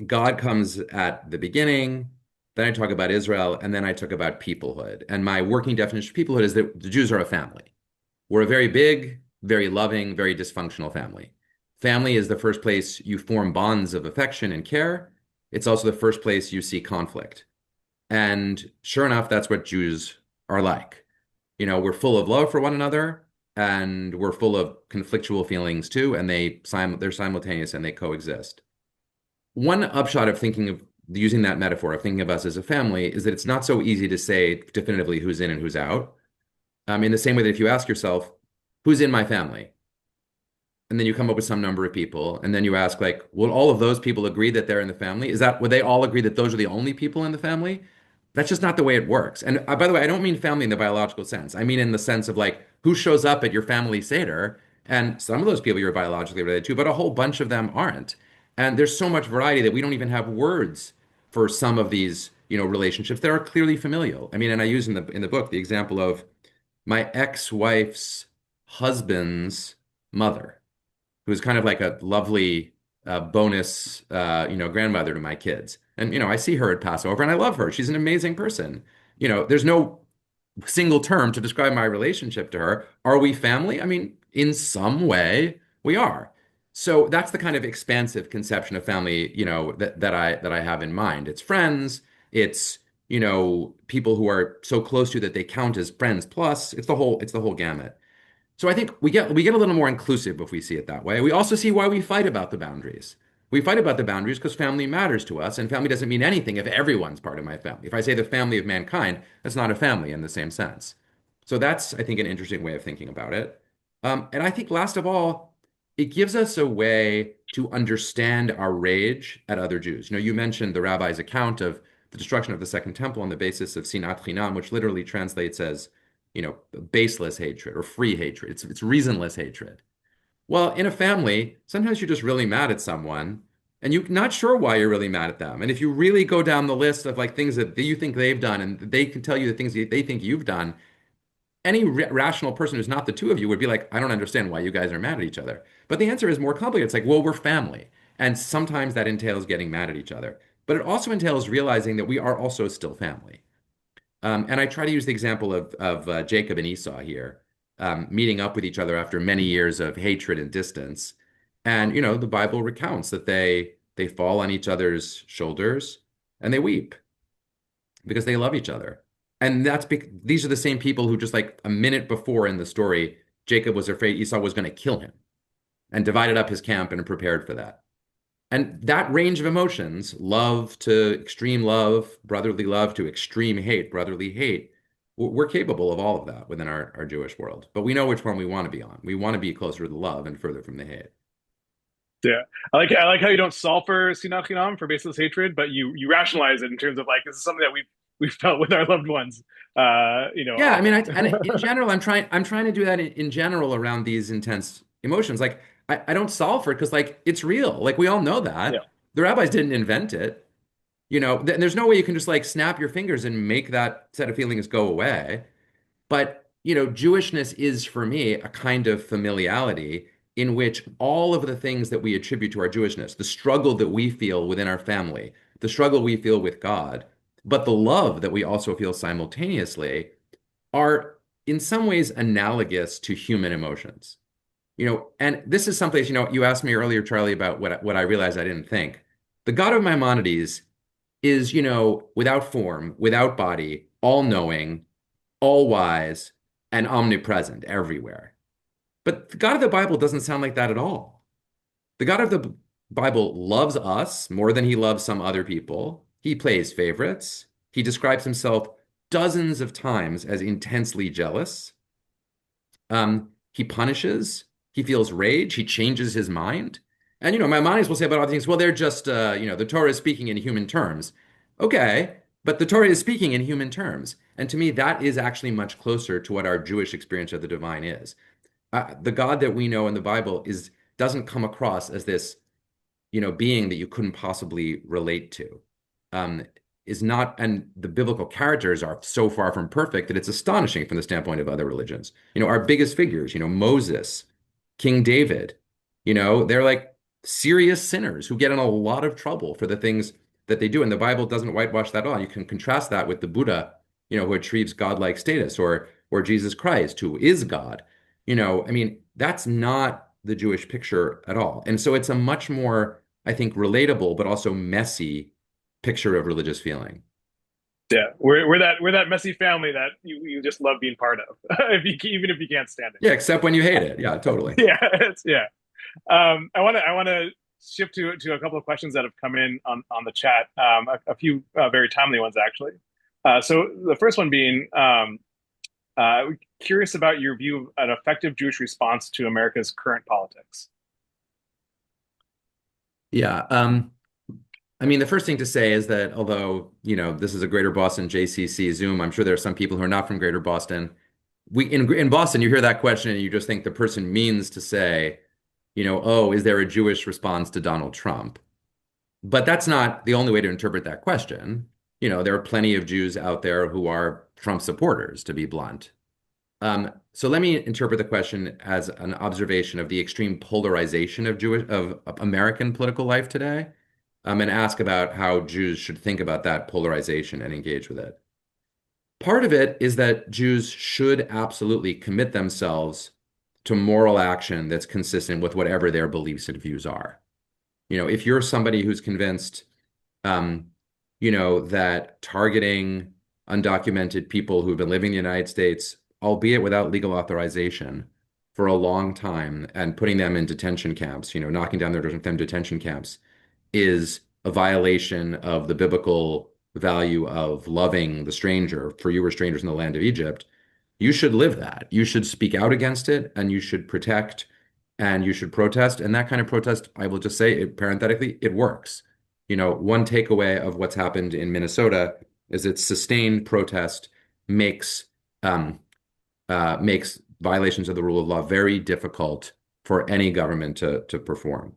God comes at the beginning, then I talk about Israel, and then I talk about peoplehood. And my working definition of peoplehood is that the Jews are a family. We're a very big, very loving, very dysfunctional family. Family is the first place you form bonds of affection and care. It's also the first place you see conflict. And sure enough, that's what Jews are like. We're full of love for one another, and we're full of conflictual feelings too, and they're simultaneous and they coexist. One upshot of thinking of using that metaphor of thinking of us as a family is that it's not so easy to say definitively who's in and who's out. In the same way that if you ask yourself, who's in my family? And then you come up with some number of people, and then you ask, like, will all of those people agree that they're in the family? Would they all agree that those are the only people in the family? That's just not the way it works. And by the way, I don't mean family in the biological sense. I mean in the sense of like who shows up at your family Seder. And some of those people you're biologically related to, but a whole bunch of them aren't. And there's so much variety that we don't even have words for some of these, relationships that are clearly familial. And I use in the book the example of my ex-wife's husband's mother, who's kind of like a lovely bonus, grandmother to my kids. And, I see her at Passover and I love her. She's an amazing person. There's no single term to describe my relationship to her. Are we family? In some way we are. So that's the kind of expansive conception of family, that I have in mind. It's friends, it's, people who are so close to you that they count as friends plus, it's the whole gamut. So I think we get a little more inclusive if we see it that way. We also see why we fight about the boundaries. We fight about the boundaries because family matters to us, and family doesn't mean anything if everyone's part of my family. If I say the family of mankind, that's not a family in the same sense. So that's, I think, an interesting way of thinking about it. And I think last of all, it gives us a way to understand our rage at other Jews. You mentioned the rabbi's account of the destruction of the Second Temple on the basis of sinat chinam, which literally translates as baseless hatred or free hatred. It's reasonless hatred. Well, in a family, sometimes you're just really mad at someone and you're not sure why you're really mad at them. And if you really go down the list of like things that you think they've done and they can tell you the things they think you've done, any rational person who's not the two of you would be like, I don't understand why you guys are mad at each other. But the answer is more complicated. It's like, well, we're family. And sometimes that entails getting mad at each other. But it also entails realizing that we are also still family. And I try to use the example of Jacob and Esau here, meeting up with each other after many years of hatred and distance. And the Bible recounts that they fall on each other's shoulders and they weep because they love each other. And these are the same people who just like a minute before in the story, Jacob was afraid Esau was going to kill him and divided up his camp and prepared for that. And that range of emotions, love to extreme love, brotherly love to extreme hate, brotherly hate, we're capable of all of that within our Jewish world. But we know which one we want to be on. We want to be closer to the love and further from the hate. Yeah, I like how you don't solve for sinat chinam, for baseless hatred, but you rationalize it in terms of like this is something that we felt with our loved ones, Yeah, I mean, often. and in general, I'm trying to do that in general around these intense emotions. Like, I don't solve for it because, like, it's real. Like, we all know Yeah, that. The rabbis didn't invent it. There's no way you can just like snap your fingers and make that set of feelings go away. But, Jewishness is for me a kind of familiality in which all of the things that we attribute to our Jewishness, the struggle that we feel within our family, the struggle we feel with God, but the love that we also feel simultaneously are in some ways analogous to human emotions. And this is someplace, you asked me earlier, Charlie, about what I realized I didn't think. The God of Maimonides is, without form, without body, all-knowing, all-wise, and omnipresent everywhere. But the God of the Bible doesn't sound like that at all. The God of the Bible loves us more than he loves some other people. He plays favorites. He describes himself dozens of times as intensely jealous. He punishes. He feels rage. He changes his mind. And, Maimonides will say about other things, well, they're just, the Torah is speaking in human terms. Okay, but the Torah is speaking in human terms. And to me, that is actually much closer to what our Jewish experience of the divine is. The God that we know in the Bible doesn't come across as this, being that you couldn't possibly relate to. Um, is not, and the biblical characters are so far from perfect that it's astonishing from the standpoint of other religions. Our biggest figures, Moses, King David, they're like serious sinners who get in a lot of trouble for the things that they do. And the Bible doesn't whitewash that at all. You can contrast that with the Buddha, who achieves godlike status, or Jesus Christ, who is God. I mean, that's not the Jewish picture at all. And so it's a much more, I think, relatable, but also messy picture of religious feeling. yeah. We're that messy family that you just love being part of, even if you can't stand Yeah, except when you hate it. Yeah, totally. it. Yeah, yeah. I want to shift to a couple of questions that have come in on the chat. A few very timely ones actually. So the first one being, uh, curious about your view of an effective Jewish response to America's current politics. Yeah. I mean, the first thing to say is that although, this is a Greater Boston JCC Zoom, I'm sure there are some people who are not from Greater Boston. In Boston, you hear that question and you just think the person means to say, oh, is there a Jewish response to Donald Trump? But that's not the only way to interpret that question. There are plenty of Jews out there who are Trump supporters, to be blunt. So let me interpret the question as an observation of the extreme polarization of American political life today, and ask about how Jews should think about that polarization and engage with it. Part of it is that Jews should absolutely commit themselves to moral action that's consistent with whatever their beliefs and views are. If you're somebody who's convinced, um, that targeting undocumented people who've been living in the United States, albeit without legal authorization, for a long time and putting them in detention camps, knocking down their doors with them detention camps, is a violation of the biblical value of loving the stranger, for you were strangers in the land of Egypt, you should live that. You should speak out against it and you should protect and you should protest. And that kind of protest, I will just say it parenthetically, it works. One takeaway of what's happened in Minnesota is that sustained protest makes makes violations of the rule of law very difficult for any government to perform.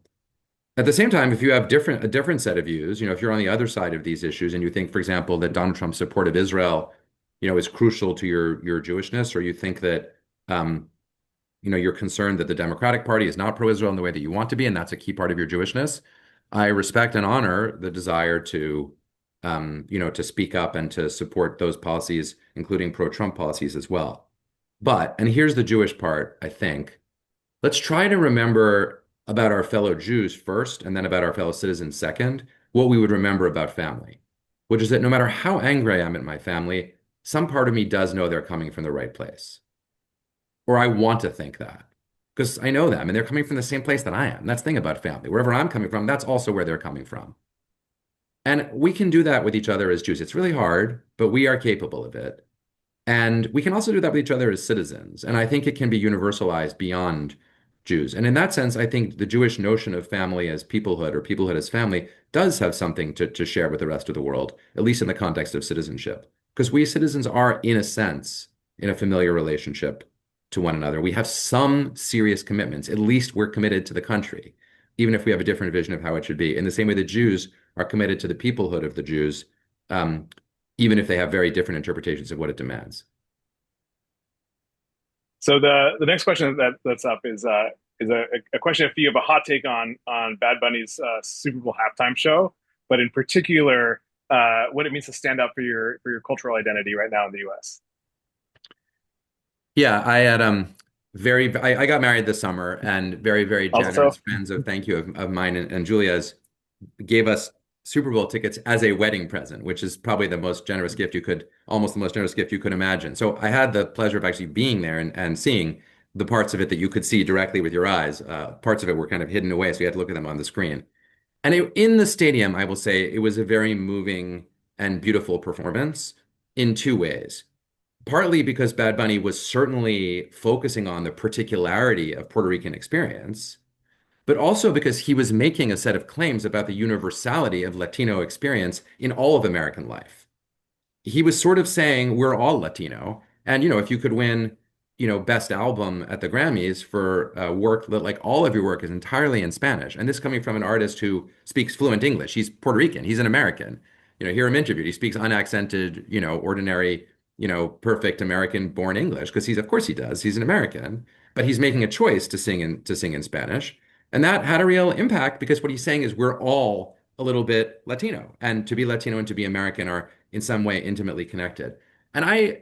At the same time, if you have a different set of views, if you're on the other side of these issues and you think, for example, that Donald Trump's support of Israel, is crucial to your Jewishness, or you think that, you're concerned that the Democratic Party is not pro-Israel in the way that you want to be, and that's a key part of your Jewishness, I respect and honor the desire to speak up and to support those policies, including pro-Trump policies as well. But, and here's the Jewish part, I think, let's try to remember about our fellow Jews first, and then about our fellow citizens second, what we would remember about family, which is that no matter how angry I am at my family, some part of me does know they're coming from the right place. Or I want to think that because I know them and they're coming from the same place that I am. That's the thing about family. Wherever I'm coming from, that's also where they're coming from. And we can do that with each other as Jews. It's really hard, but we are capable of it. And we can also do that with each other as citizens. And I think it can be universalized beyond Jews. And in that sense, I think the Jewish notion of family as peoplehood or peoplehood as family does have something to share with the rest of the world, at least in the context of citizenship. Because we citizens are, in a sense, in a familiar relationship to one another. We have some serious commitments. At least we're committed to the country, even if we have a different vision of how it should be. In the same way the Jews are committed to the peoplehood of the Jews, um, even if they have very different interpretations of what it demands. So the next question that's up is a question if you have a hot take on Bad Bunny's Super Bowl halftime show, but in particular what it means to stand up for your cultural identity right now in the U.S. Yeah, I had I got married this summer, and very Also, generous friends of thank you of mine and Julia's gave us Super Bowl tickets as a wedding present, which is probably the most generous gift you could, almost the most generous gift you could imagine. So I had the pleasure of actually being there and seeing the parts of it that you could see directly with your eyes. Parts of it were kind of hidden away, so you had to look at them on the screen. And in the stadium, I will say it was a very moving and beautiful performance in two ways. Partly because Bad Bunny was certainly focusing on the particularity of Puerto Rican experience, but also because he was making a set of claims about the universality of Latino experience in all of American life. He was sort of saying we're all Latino, and if you could win, best album at the Grammys for work that like all of your work is entirely in Spanish, and this coming from an artist who speaks fluent English. He's Puerto Rican. He's an American. Hear him interviewed. He speaks unaccented, ordinary, perfect American-born English because of course he does. He's an American, but he's making a choice to sing in Spanish. And that had a real impact because what he's saying is we're all a little bit Latino, and to be Latino and to be American are in some way intimately connected. And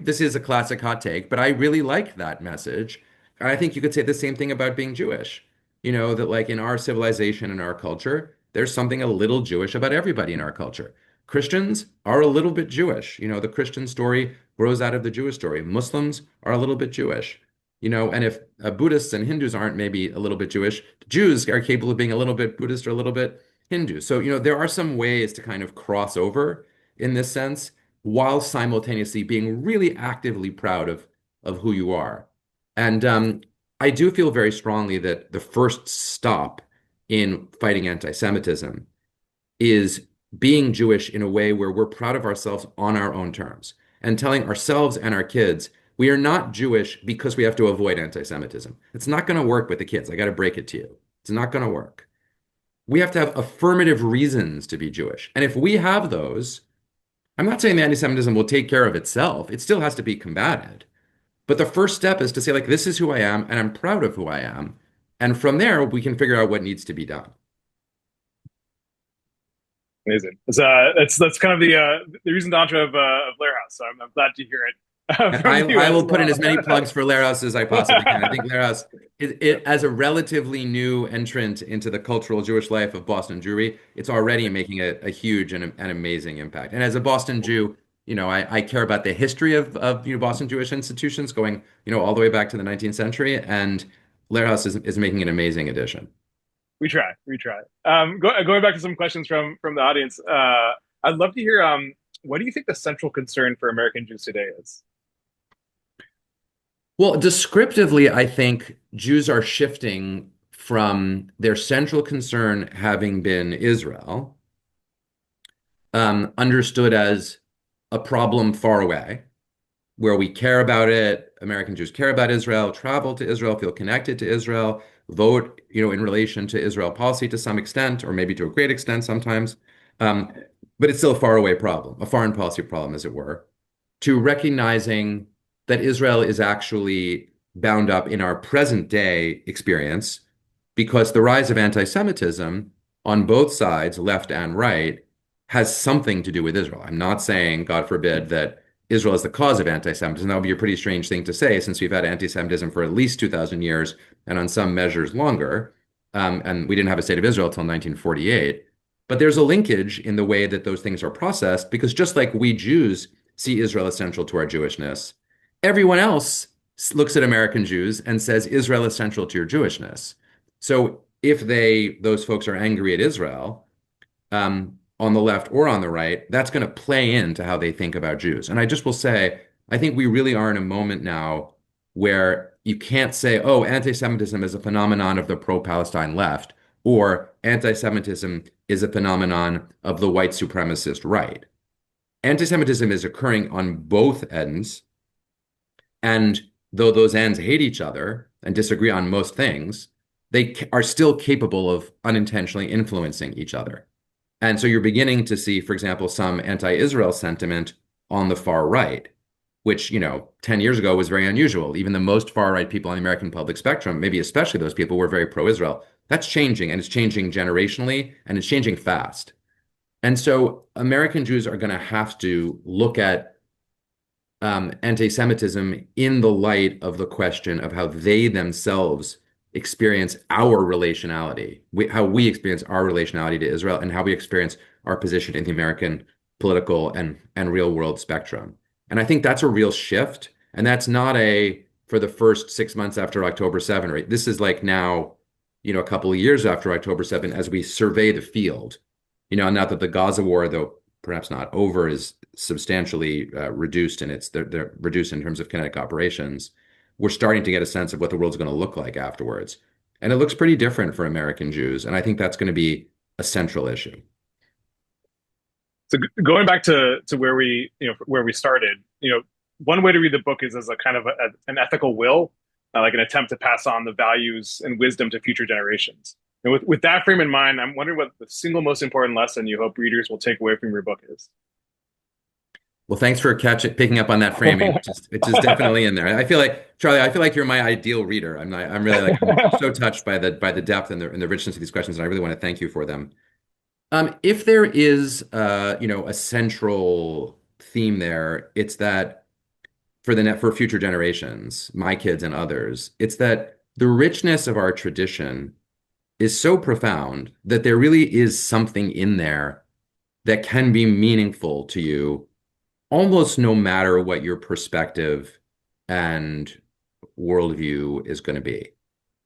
this is a classic hot take, but I really like that message. And I think you could say the same thing about being Jewish. That like in our civilization and our culture, there's something a little Jewish about everybody in our culture. Christians are a little bit Jewish. The Christian story grows out of the Jewish story. Muslims are a little bit Jewish. And if Buddhists and Hindus aren't maybe a little bit Jewish, Jews are capable of being a little bit Buddhist or a little bit Hindu. So, there are some ways to kind of cross over in this sense while simultaneously being really actively proud of who you are. And I do feel very strongly that the first stop in fighting anti-Semitism is being Jewish in a way where we're proud of ourselves on our own terms and telling ourselves and our kids we are not Jewish because we have to avoid anti-Semitism. It's not going to work with the kids. I got to break it to you. It's not going to work. We have to have affirmative reasons to be Jewish. And if we have those, I'm not saying the anti-Semitism will take care of itself. It still has to be combated. But the first step is to say, like, this is who I am, and I'm proud of who I am. And from there, we can figure out what needs to be done. amazing. That's kind of the reason d'entrée of Lehrhaus. So I'm glad to hear it from you I as will put in well. as many plugs for Lehrhaus as I possibly can. I think Lehrhaus, as a relatively new entrant into the cultural Jewish life of Boston Jewry, it's already making a huge and an amazing impact. And as a Boston Jew, I care about the history of Boston Jewish institutions going, all the way back to the 19th century. And Lehrhaus is making an amazing addition. We try. Going back to some questions from the audience, I'd love to hear what do you think the central concern for American Jews today is? Well, descriptively, I think Jews are shifting from their central concern having been Israel, understood as a problem far away, where we care about it. American Jews care about Israel, travel to Israel, feel connected to Israel, vote, in relation to Israel policy to some extent, or maybe to a great extent sometimes. But it's still a far away problem, a foreign policy problem, as it were, to recognizing that Israel is actually bound up in our present day experience because the rise of anti-Semitism on both sides, left and right, has something to do with Israel. I'm not saying, God forbid, that Israel is the cause of anti-Semitism. That would be a pretty strange thing to say since we've had anti-Semitism for at least 2,000 years and on some measures longer. And we didn't have a state of Israel until 1948. But there's a linkage in the way that those things are processed because just like we Jews see Israel as central to our Jewishness, everyone else looks at American Jews and says Israel is central to your Jewishness. So if those folks are angry at Israel, on the left or on the right, that's going to play into how they think about Jews. And I just will say, I think we really are in a moment now where you can't say, oh, anti-Semitism is a phenomenon of the pro-Palestine left, or anti-Semitism is a phenomenon of the white supremacist right. Anti-Semitism is occurring on both ends, and though those ends hate each other and disagree on most things, they are still capable of unintentionally influencing each other. And so you're beginning to see, for example, some anti-Israel sentiment on the far right, which, 10 years ago was very unusual. Even the most far right people on the American public spectrum, maybe especially those people, were very pro-Israel. That's changing, and it's changing generationally, and it's changing fast. And so American Jews are going to have to look at anti-Semitism in the light of the question of how they themselves experience our relationality, how we experience our relationality to Israel, and how we experience our position in the American political and real world spectrum. And I think that's a real shift. And that's not for the first 6 months after October 7, right? This is like now, a couple of years after October 7, as we survey the field, now that the Gaza war, though perhaps not over, is substantially reduced, and they're reduced in terms of kinetic operations. We're starting to get a sense of what the world's going to look like afterwards. And it looks pretty different for American Jews. And I think that's going to be a central issue. So going back to where we started, one way to read the book is as a kind of an ethical will, like an attempt to pass on the values and wisdom to future generations. And with that frame in mind, I'm wondering what the single most important lesson you hope readers will take away from your book is. Well, thanks for picking up on that framing, which is definitely in there. I feel like, Charlie, I feel like you're my ideal reader. I'm really like, I'm so touched by the depth and the richness of these questions, and I really want to thank you for them. If there is, a central theme there, it's that for future generations, my kids and others, it's that the richness of our tradition is so profound that there really is something in there that can be meaningful to you, almost no matter what your perspective and worldview is going to be.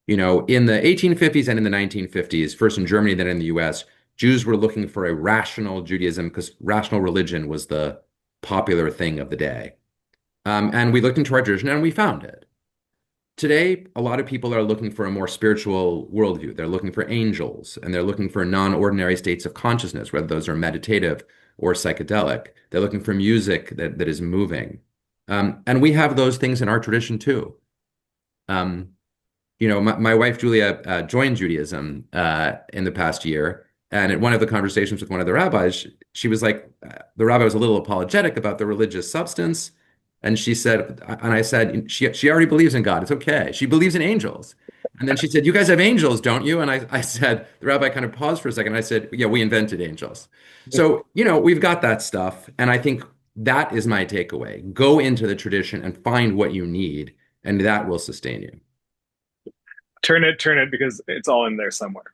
In the 1850s and in the 1950s, first in Germany, then in the US, Jews were looking for a rational Judaism because rational religion was the popular thing of the day. And we looked into our tradition and we found it. Today, a lot of people are looking for a more spiritual worldview. They're looking for angels, and they're looking for non-ordinary states of consciousness, whether those are meditative or psychedelic. They're looking for music that is moving. And we have those things in our tradition too. My wife, Julia, joined Judaism in the past year. And at one of the conversations with one of the rabbis, she was like, the rabbi was a little apologetic about the religious substance. And I said, she already believes in God. It's okay. She believes in angels. And then she said, you guys have angels, don't you? And I said, the rabbi kind of paused for a second. I said, yeah, we invented angels. So, we've got that stuff. And I think that is my takeaway. Go into the tradition and find what you need, and that will sustain you. Turn it, because it's all in there somewhere.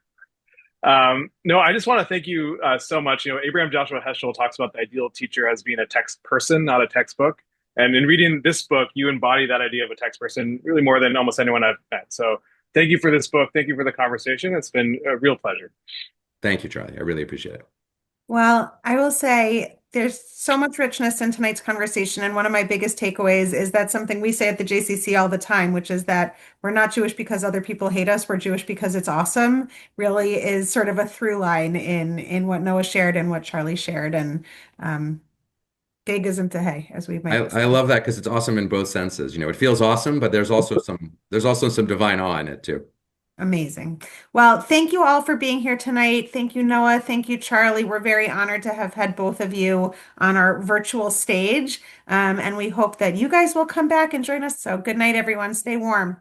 No, I just want to thank you so much. Abraham Joshua Heschel talks about the ideal teacher as being a text person, not a textbook. And in reading this book, you embody that idea of a text person really more than almost anyone I've met. So thank you for this book. Thank you for the conversation. It's been a real pleasure. Thank you, Charlie. I really appreciate it. Well, I will say there's so much richness in tonight's conversation. And one of my biggest takeaways is that something we say at the JCC all the time, which is that we're not Jewish because other people hate us. We're Jewish because it's awesome, really is sort of a through line in what Noah shared and what Charlie shared. And big isn't the hay, as we might say. I love that because it's awesome in both senses. It feels awesome, but there's also some divine awe in it too. Amazing. Well, thank you all for being here tonight. Thank you, Noah. Thank you, Charlie. We're very honored to have had both of you on our virtual stage. And we hope that you guys will come back and join us. So good night, everyone. Stay warm.